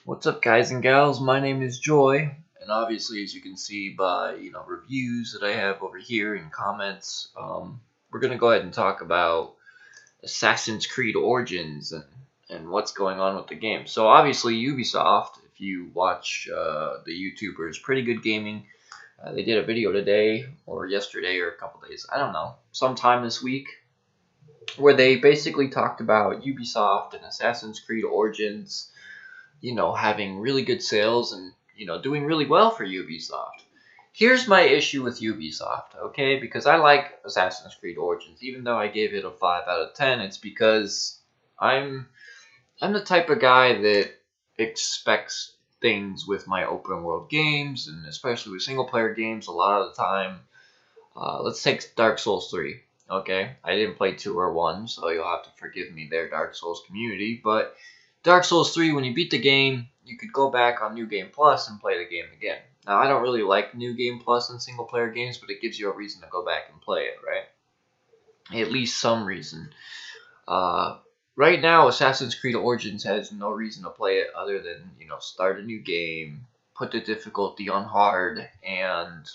What's up, guys and gals? My name is Joy, and obviously, as you can see by reviews that I have over here and comments, we're gonna go ahead and talk about Assassin's Creed Origins and what's going on with the game. So obviously, Ubisoft, if you watch the YouTubers, Pretty Good Gaming, they did a video today or yesterday or a couple days, I don't know, sometime this week, where they basically talked about Ubisoft and Assassin's Creed Origins having really good sales and, doing really well for Ubisoft. Here's my issue with Ubisoft, okay? Because I like Assassin's Creed Origins. Even though I gave it a 5 out of 10, it's because I'm I'm the type of guy that expects things with my open world games, and especially with single player games a lot of the time. Let's take Dark Souls 3. Okay, I didn't play 2 or 1, so you'll have to forgive me there, Dark Souls community. But Dark Souls 3, when you beat the game, you could go back on New Game Plus and play the game again. Now, I don't really like New Game Plus in single player games, but it gives you a reason to go back and play it, right? At least some reason. Uh, right now, Assassin's Creed Origins has no reason to play it other than, start a new game, put the difficulty on hard, and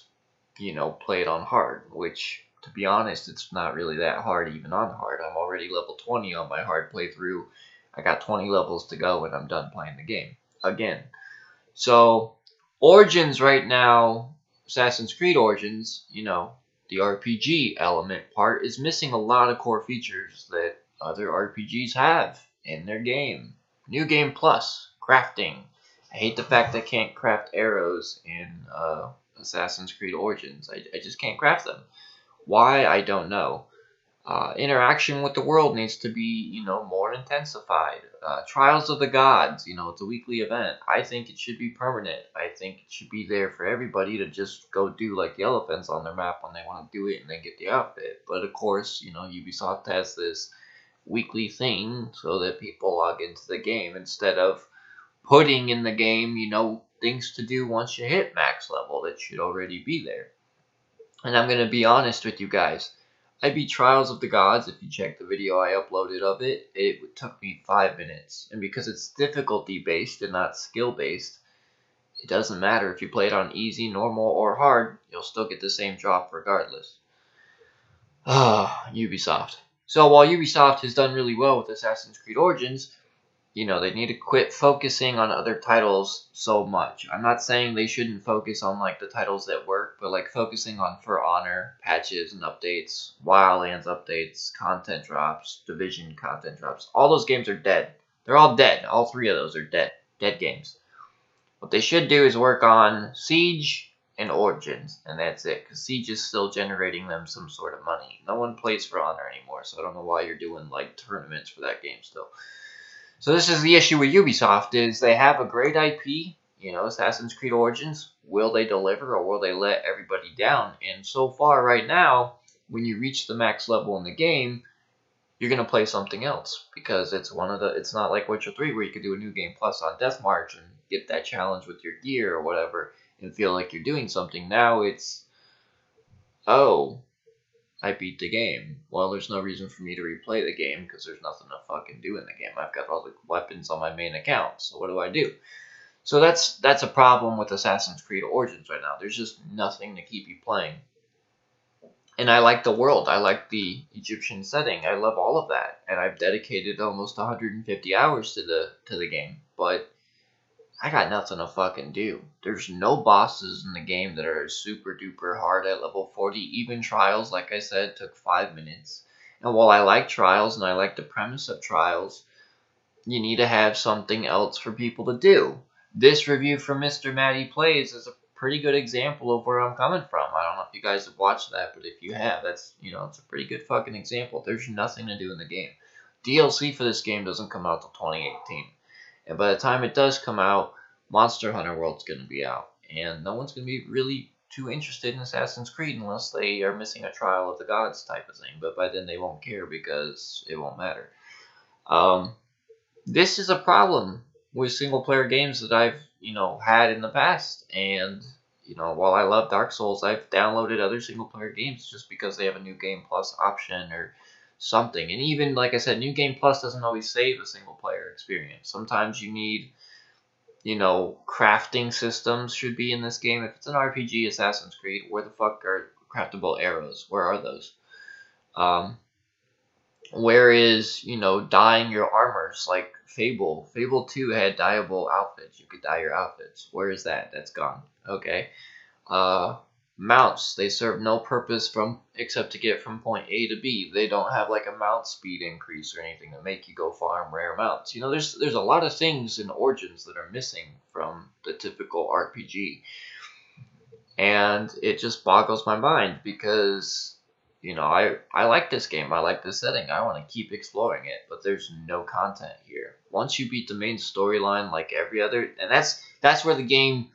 play it on hard, which, to be honest, it's not really that hard even on hard. I'm already level 20 on my hard playthrough. I got 20 levels to go and I'm done playing the game again. So, Origins right now, Assassin's Creed Origins, the RPG element part is missing a lot of core features that other RPGs have in their game. New Game Plus, crafting. I hate the fact I can't craft arrows in Assassin's Creed Origins. I just can't craft them. Why? I don't know. Interaction with the world needs to be, more intensified. Trials of the Gods, it's a weekly event. I think it should be permanent. I think it should be there for everybody to just go do like the elephants on their map when they want to do it and then get the outfit. But of course, Ubisoft has this weekly thing so that people log into the game instead of putting in the game, things to do once you hit max level that should already be there. And I'm going to be honest with you guys. I beat Trials of the Gods. If you check the video I uploaded of it, it took me 5 minutes. And because it's difficulty based and not skill based, it doesn't matter if you play it on easy, normal, or hard, you'll still get the same drop regardless. Ubisoft. So while Ubisoft has done really well with Assassin's Creed Origins, they need to quit focusing on other titles so much. I'm not saying they shouldn't focus on, like, the titles that work, but, like, focusing on For Honor, patches and updates, Wildlands updates, content drops, Division content drops. All those games are dead. They're all dead. All 3 of those are dead. Dead games. What they should do is work on Siege and Origins, and that's it, because Siege is still generating them some sort of money. No one plays For Honor anymore, so I don't know why you're doing, like, tournaments for that game still. So this is the issue with Ubisoft, is they have a great IP, Assassin's Creed Origins. Will they deliver or will they let everybody down? And so far right now, when you reach the max level in the game, you're going to play something else. Because it's not like Witcher 3 where you could do a New Game Plus on Death March and get that challenge with your gear or whatever and feel like you're doing something. Now it's, oh, I beat the game. Well, there's no reason for me to replay the game because there's nothing to fucking do in the game. I've got all the weapons on my main account, so what do I do? So that's a problem with Assassin's Creed Origins right now. There's just nothing to keep you playing. And I like the world. I like the Egyptian setting. I love all of that. And I've dedicated almost 150 hours to the game. But I got nothing to fucking do. There's no bosses in the game that are super duper hard at level 40. Even Trials, like I said, took 5 minutes. And while I like Trials and I like the premise of Trials, you need to have something else for people to do. This review from Mr. Matty Plays is a pretty good example of where I'm coming from. I don't know if you guys have watched that, but if you have, that's, it's a pretty good fucking example. There's nothing to do in the game. DLC for this game doesn't come out till 2018. And by the time it does come out, Monster Hunter World's going to be out. And no one's going to be really too interested in Assassin's Creed unless they are missing a Trial of the Gods type of thing. But by then they won't care because it won't matter. This is a problem with single-player games that I've, had in the past. And, while I love Dark Souls, I've downloaded other single-player games just because they have a New Game Plus option or something. And even, like I said, New Game Plus doesn't always save a single player experience. Sometimes you need, crafting systems should be in this game. If it's an RPG, Assassin's Creed, where the fuck are craftable arrows? Where are those? Um, where is, dyeing your armors? Like Fable. Fable 2 had dyeable outfits. You could dye your outfits. Where is that? That's gone. Okay. Uh, Mounts, they serve no purpose from except to get from point A to B. They don't have like a mount speed increase or anything to make you go farm rare mounts. There's a lot of things in Origins that are missing from the typical RPG. And it just boggles my mind because I like this game. I like this setting. I want to keep exploring it, but there's no content here. Once you beat the main storyline like every other, and that's where the game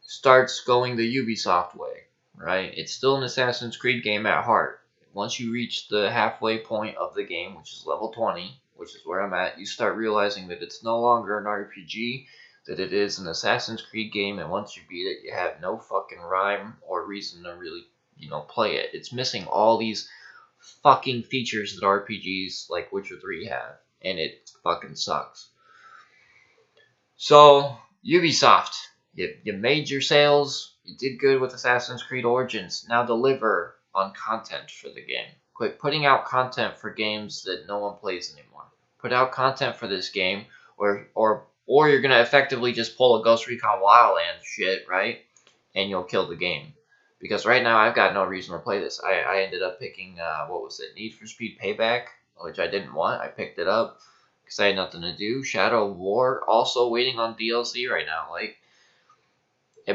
starts going the Ubisoft way, right? It's still an Assassin's Creed game at heart. Once you reach the halfway point of the game, which is level 20, which is where I'm at, you start realizing that it's no longer an RPG, that it is an Assassin's Creed game, and once you beat it, you have no fucking rhyme or reason to really, play it. It's missing all these fucking features that RPGs like Witcher 3 have, and it fucking sucks. So, Ubisoft, you made your sales, you did good with Assassin's Creed Origins, now deliver on content for the game. Quit putting out content for games that no one plays anymore. Put out content for this game, or you're gonna effectively just pull a Ghost Recon Wildlands shit, right? And you'll kill the game. Because right now I've got no reason to play this. I ended up picking, what was it, Need for Speed Payback, which I didn't want. I picked it up because I had nothing to do. Shadow of War, also waiting on DLC right now.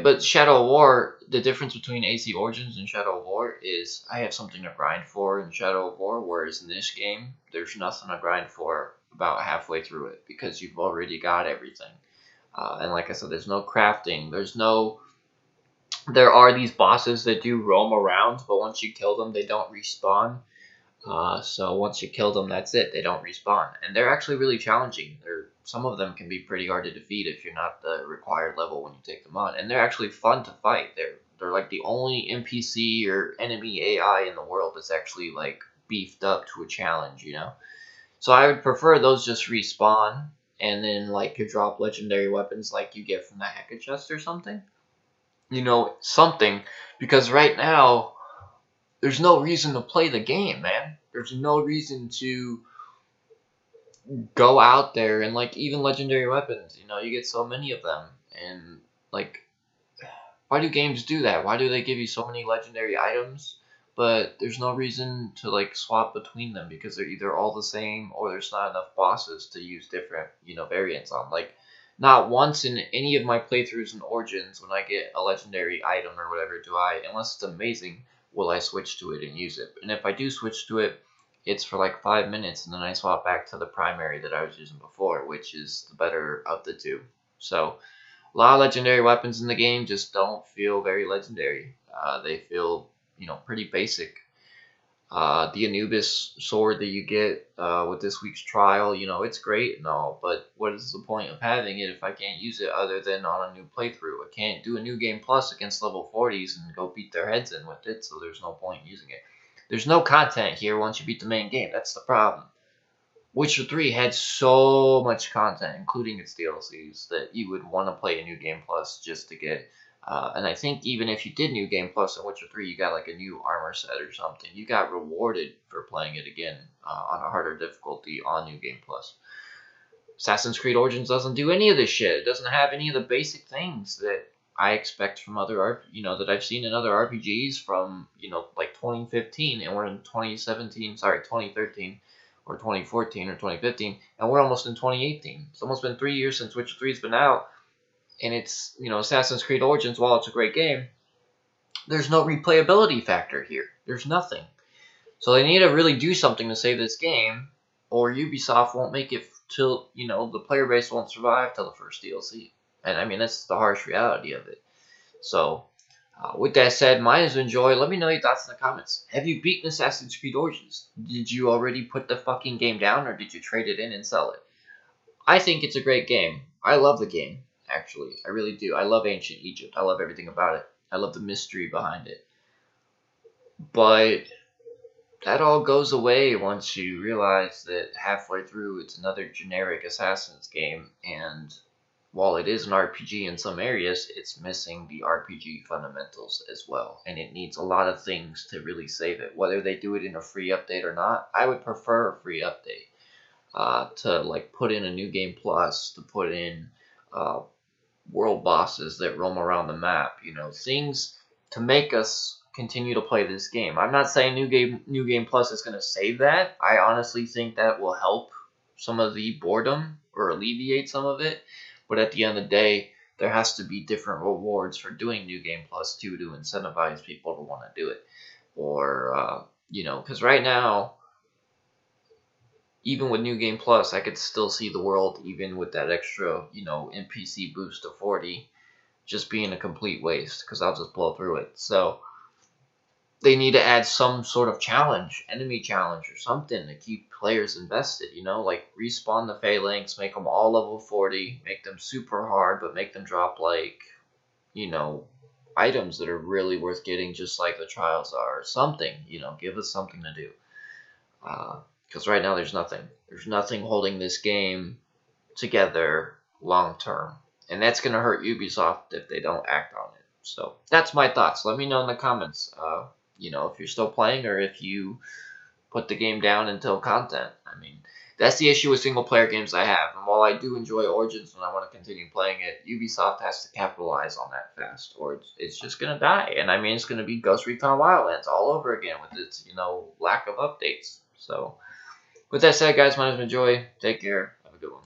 But Shadow of War, the difference between AC Origins and Shadow of War is I have something to grind for in Shadow of War, whereas in this game, there's nothing to grind for about halfway through it because you've already got everything. And like I said, there's no crafting. There are these bosses that do roam around, but once you kill them, they don't respawn. So once you kill them, that's it. They don't respawn, and they're actually really challenging. Some of them can be pretty hard to defeat if you're not the required level when you take them on, and they're actually fun to fight. They're like the only NPC or enemy AI in the world that's actually like beefed up to a challenge, So I would prefer those just respawn, and then like you drop legendary weapons like you get from the Hacker Chest or something. Something, because right now there's no reason to play the game, man. There's no reason to go out there and like even legendary weapons, you get so many of them. And like, why do games do that? Why do they give you so many legendary items? But there's no reason to like swap between them because they're either all the same or there's not enough bosses to use different, variants on. Like, not once in any of my playthroughs in Origins when I get a legendary item or whatever unless it's amazing, will I switch to it and use it. And if I do switch to it, it's for like 5 minutes and then I swap back to the primary that I was using before, which is the better of the two. So, a lot of legendary weapons in the game just don't feel very legendary. They feel, pretty basic. The Anubis sword that you get with this week's trial, it's great and all, but what is the point of having it if I can't use it other than on a new playthrough? I can't do a new game plus against level 40s and go beat their heads in with it, so there's no point in using it. There's no content here once you beat the main game. That's the problem. Witcher 3 had so much content, including its DLCs, that you would want to play a New Game Plus just to get. And I think even if you did New Game Plus in Witcher 3, you got like a new armor set or something. You got rewarded for playing it again on a harder difficulty on New Game Plus. Assassin's Creed Origins doesn't do any of this shit. It doesn't have any of the basic things that I expect from other, that I've seen in other RPGs from, like 2015, and we're in 2013, or 2014, or 2015, and we're almost in 2018. It's almost been 3 years since Witcher 3's been out, and it's, Assassin's Creed Origins, while it's a great game, there's no replayability factor here. There's nothing. So they need to really do something to save this game, or Ubisoft won't make it till, the player base won't survive till the first DLC. And I mean, that's the harsh reality of it. So, with that said, mine has been Joy. Let me know your thoughts in the comments. Have you beaten Assassin's Creed Origins? Did you already put the fucking game down, or did you trade it in and sell it? I think it's a great game. I love the game, actually. I really do. I love ancient Egypt. I love everything about it. I love the mystery behind it. But that all goes away once you realize that halfway through it's another generic Assassin's game, and while it is an RPG in some areas, it's missing the RPG fundamentals as well. And it needs a lot of things to really save it. Whether they do it in a free update or not, I would prefer a free update. To like put in a new game plus, to put in uh, world bosses that roam around the map, things to make us continue to play this game. I'm not saying new game plus is going to save that. I honestly think that will help some of the boredom or alleviate some of it, but at the end of the day, there has to be different rewards for doing new game plus too, to incentivize people to want to do it. Or because right now, even with New Game Plus, I could still see the world, even with that extra, NPC boost of 40, just being a complete waste because I'll just blow through it. So they need to add some sort of challenge, enemy challenge or something to keep players invested, like respawn the phalanx, make them all level 40, make them super hard, but make them drop like, you know, items that are really worth getting just like the trials are or something, give us something to do. Because right now there's nothing. There's nothing holding this game together long term. And that's going to hurt Ubisoft if they don't act on it. So that's my thoughts. Let me know in the comments, if you're still playing or if you put the game down until content. I mean, that's the issue with single player games I have. And while I do enjoy Origins and I want to continue playing it, Ubisoft has to capitalize on that fast or it's just going to die. And I mean, it's going to be Ghost Recon Wildlands all over again with its, lack of updates. So with that said, guys, my name is Joy. Take care. Have a good one.